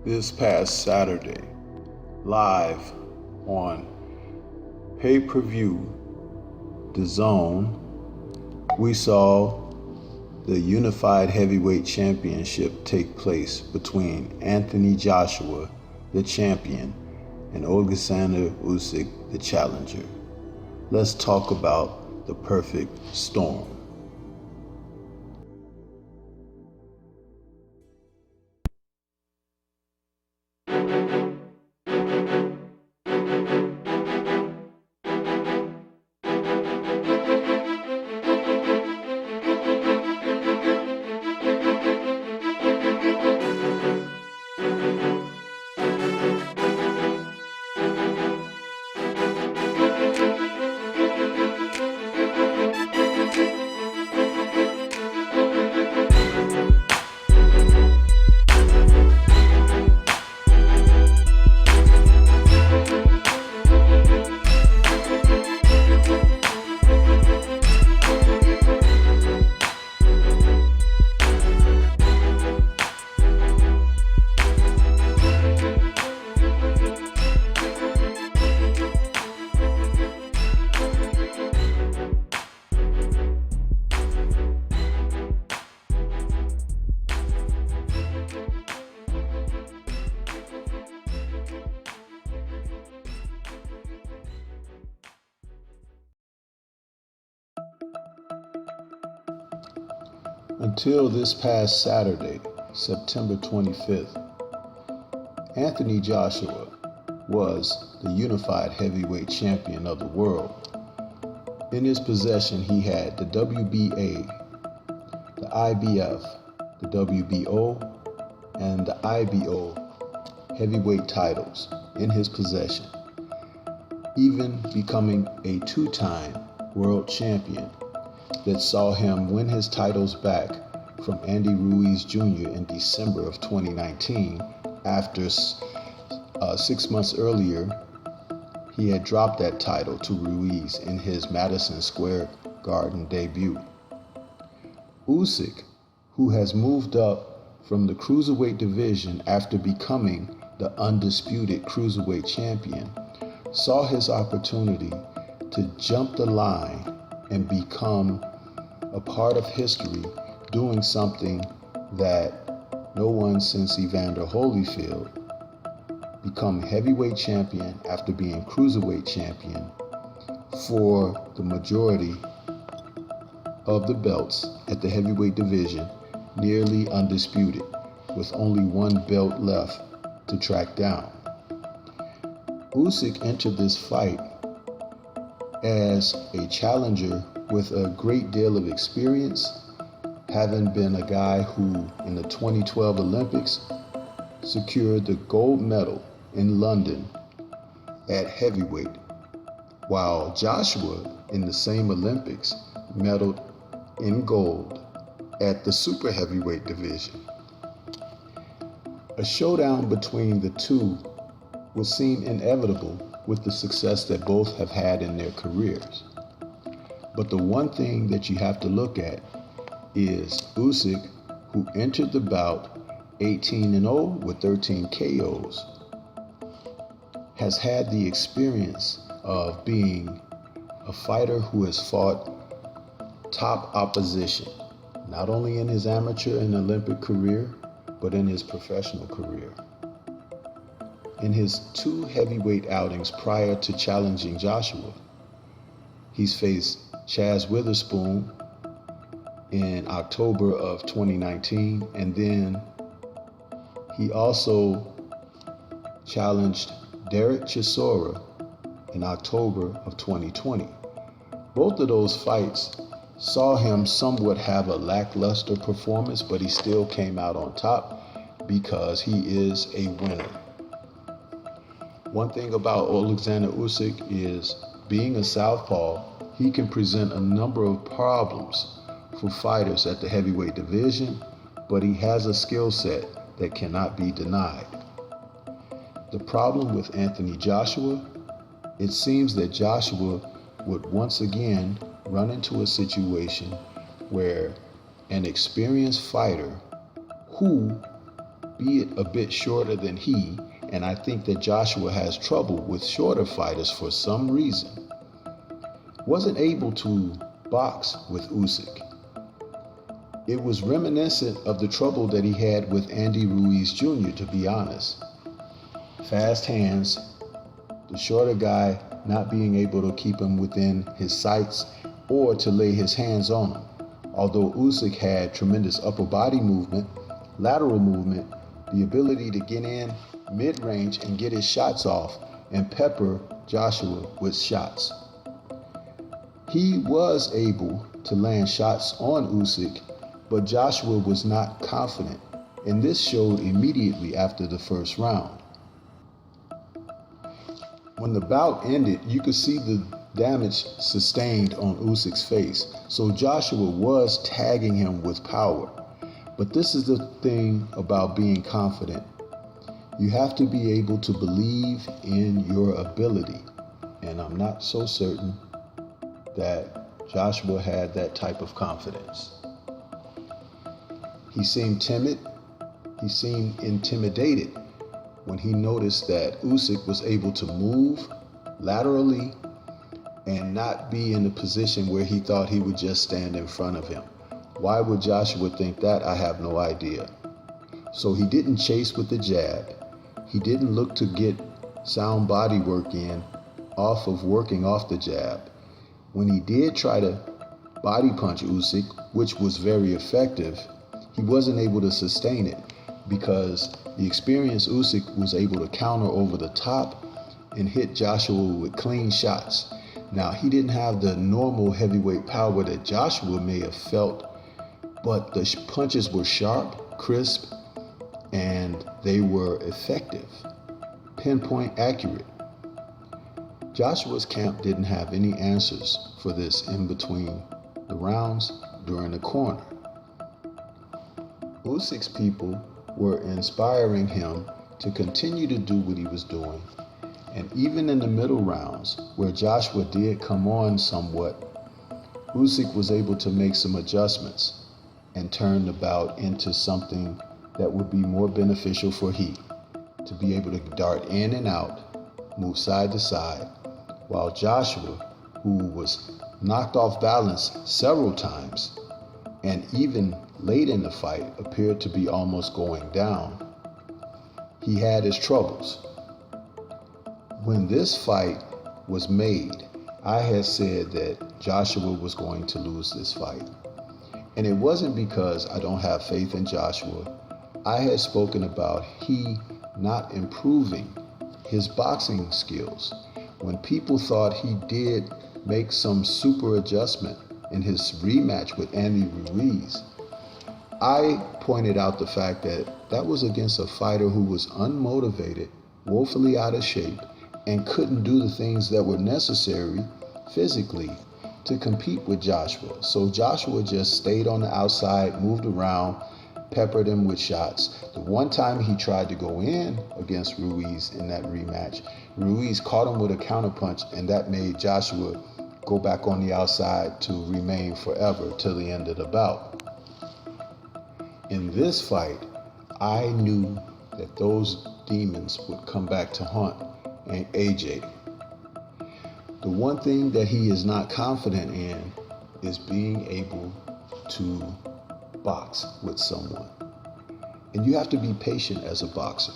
this past Saturday, live on pay-per-view, DAZN, we saw the Unified Heavyweight Championship take place between Anthony Joshua, the champion, and Alexander Usyk, the challenger. Let's talk about the perfect storm. Until this past Saturday, September 25th, Anthony Joshua was the unified heavyweight champion of the world. In his possession, he had the WBA, the IBF, the WBO, and the IBO heavyweight titles in his possession, even becoming a two-time world champion that saw him win his titles back from Andy Ruiz Jr. in December of 2019 after 6 months earlier he had dropped that title to Ruiz in his Madison Square Garden debut. Usyk, who has moved up from the cruiserweight division after becoming the undisputed cruiserweight champion, saw his opportunity to jump the line and become a part of history, doing something that no one since Evander Holyfield, become heavyweight champion after being cruiserweight champion for the majority of the belts at the heavyweight division, nearly undisputed, with only one belt left to track down. Usyk entered this fight as a challenger with a great deal of experience, having been a guy who in the 2012 Olympics secured the gold medal in London at heavyweight, while Joshua in the same Olympics medaled in gold at the super heavyweight division. A showdown between the two would seem inevitable with the success that both have had in their careers. But the one thing that you have to look at is Usyk, who entered the bout 18-0 with 13 KOs, has had the experience of being a fighter who has fought top opposition, not only in his amateur and Olympic career, but in his professional career. In his two heavyweight outings prior to challenging Joshua, he's faced Chaz Witherspoon in October of 2019, and then he also challenged Derek Chisora in October of 2020. Both of those fights saw him somewhat have a lackluster performance, but he still came out on top because he is a winner. One thing about Alexander Usyk is, being a southpaw, he can present a number of problems for fighters at the heavyweight division, but he has a skill set that cannot be denied. The problem with Anthony Joshua, it seems that Joshua would once again run into a situation where an experienced fighter who albeit a bit shorter than he, and I think that Joshua has trouble with shorter fighters for some reason, wasn't able to box with Usyk. It was reminiscent of the trouble that he had with Andy Ruiz Jr., to be honest. Fast hands, the shorter guy not being able to keep him within his sights or to lay his hands on him. Although Usyk had tremendous upper body movement, lateral movement, the ability to get in mid-range and get his shots off and pepper Joshua with shots. He was able to land shots on Usyk, but Joshua was not confident, and this showed immediately after the first round. When the bout ended, you could see the damage sustained on Usyk's face, so Joshua was tagging him with power. But this is the thing about being confident. You have to be able to believe in your ability, and I'm not so certain that Joshua had that type of confidence. He seemed timid. He seemed intimidated when he noticed that Usyk was able to move laterally and not be in a position where he thought he would just stand in front of him. Why would Joshua think that? I have no idea. So he didn't chase with the jab. He didn't look to get sound body work in off of working off the jab. When he did try to body punch Usyk, which was very effective, he wasn't able to sustain it because the experienced Usyk was able to counter over the top and hit Joshua with clean shots. Now, he didn't have the normal heavyweight power that Joshua may have felt, but the punches were sharp, crisp, and they were effective, pinpoint accurate. Joshua's camp didn't have any answers for this in between the rounds during the corner. Usyk's people were inspiring him to continue to do what he was doing. And even in the middle rounds, where Joshua did come on somewhat, Usyk was able to make some adjustments and turn the bout into something that would be more beneficial for he, to be able to dart in and out, move side to side, while Joshua, who was knocked off balance several times, and even late in the fight appeared to be almost going down, he had his troubles. When this fight was made, I had said that Joshua was going to lose this fight. And it wasn't because I don't have faith in Joshua. I had spoken about he not improving his boxing skills. When people thought he did make some super adjustment in his rematch with Andy Ruiz, I pointed out the fact that that was against a fighter who was unmotivated, woefully out of shape, and couldn't do the things that were necessary physically to compete with Joshua. So Joshua just stayed on the outside, moved around, peppered him with shots. The one time he tried to go in against Ruiz in that rematch, Ruiz caught him with a counterpunch, and that made Joshua go back on the outside to remain forever till the end of the bout. In this fight, I knew that those demons would come back to haunt and AJ. The one thing that he is not confident in is being able to box with someone. And you have to be patient as a boxer.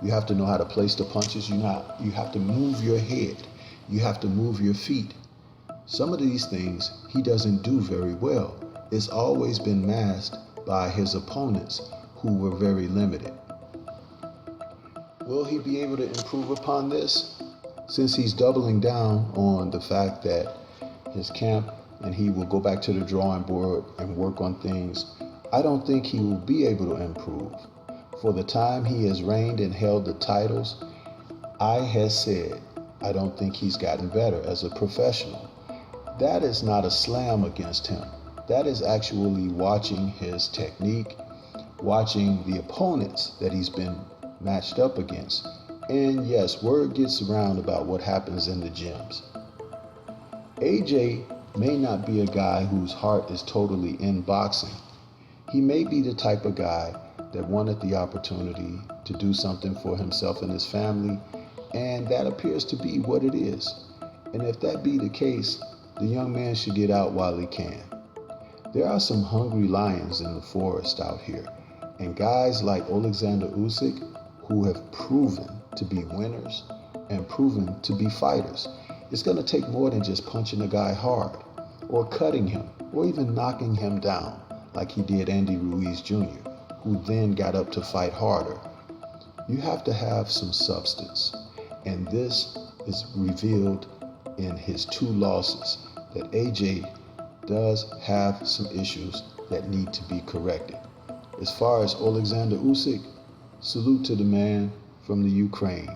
You have to know how to place the punches. You have to move your head. You have to move your feet. Some of these things he doesn't do very well. It's always been masked by his opponents who were very limited. Will he be able to improve upon this? Since he's doubling down on the fact that his camp and he will go back to the drawing board and work on things, I don't think he will be able to improve. For the time he has reigned and held the titles, I have said I don't think he's gotten better as a professional. That is not a slam against him. That is actually watching his technique, watching the opponents that he's been matched up against. And yes, word gets around about what happens in the gyms. AJ may not be a guy whose heart is totally in boxing. He may be the type of guy that wanted the opportunity to do something for himself and his family, and that appears to be what it is. And if that be the case, the young man should get out while he can. There are some hungry lions in the forest out here, and guys like Alexander Usyk who have proven to be winners and proven to be fighters. It's going to take more than just punching a guy hard or cutting him or even knocking him down like he did Andy Ruiz Jr., who then got up to fight harder. You have to have some substance, and this is revealed in his 2 losses, that AJ does have some issues that need to be corrected. As far as Alexander Usyk, salute to the man from the Ukraine.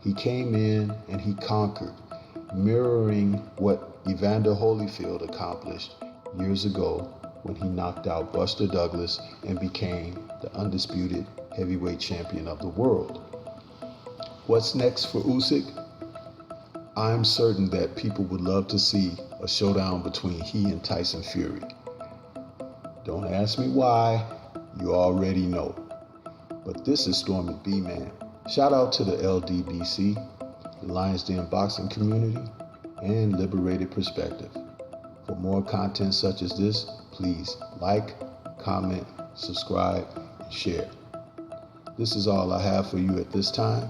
He came in and he conquered, mirroring what Evander Holyfield accomplished years ago when he knocked out Buster Douglas and became the undisputed heavyweight champion of the world. What's next for Usyk? I'm certain that people would love to see a showdown between he and Tyson Fury. Don't ask me why, you already know. But this is STORMYBMAN. Shout out to the LDBC, the Lions Den boxing community, and Liberated Perspective. For more content such as this, please like, comment, subscribe, and share. This is all I have for you at this time.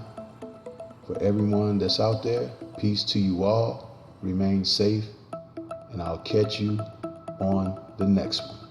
For everyone that's out there, peace to you all, remain safe, and I'll catch you on the next one.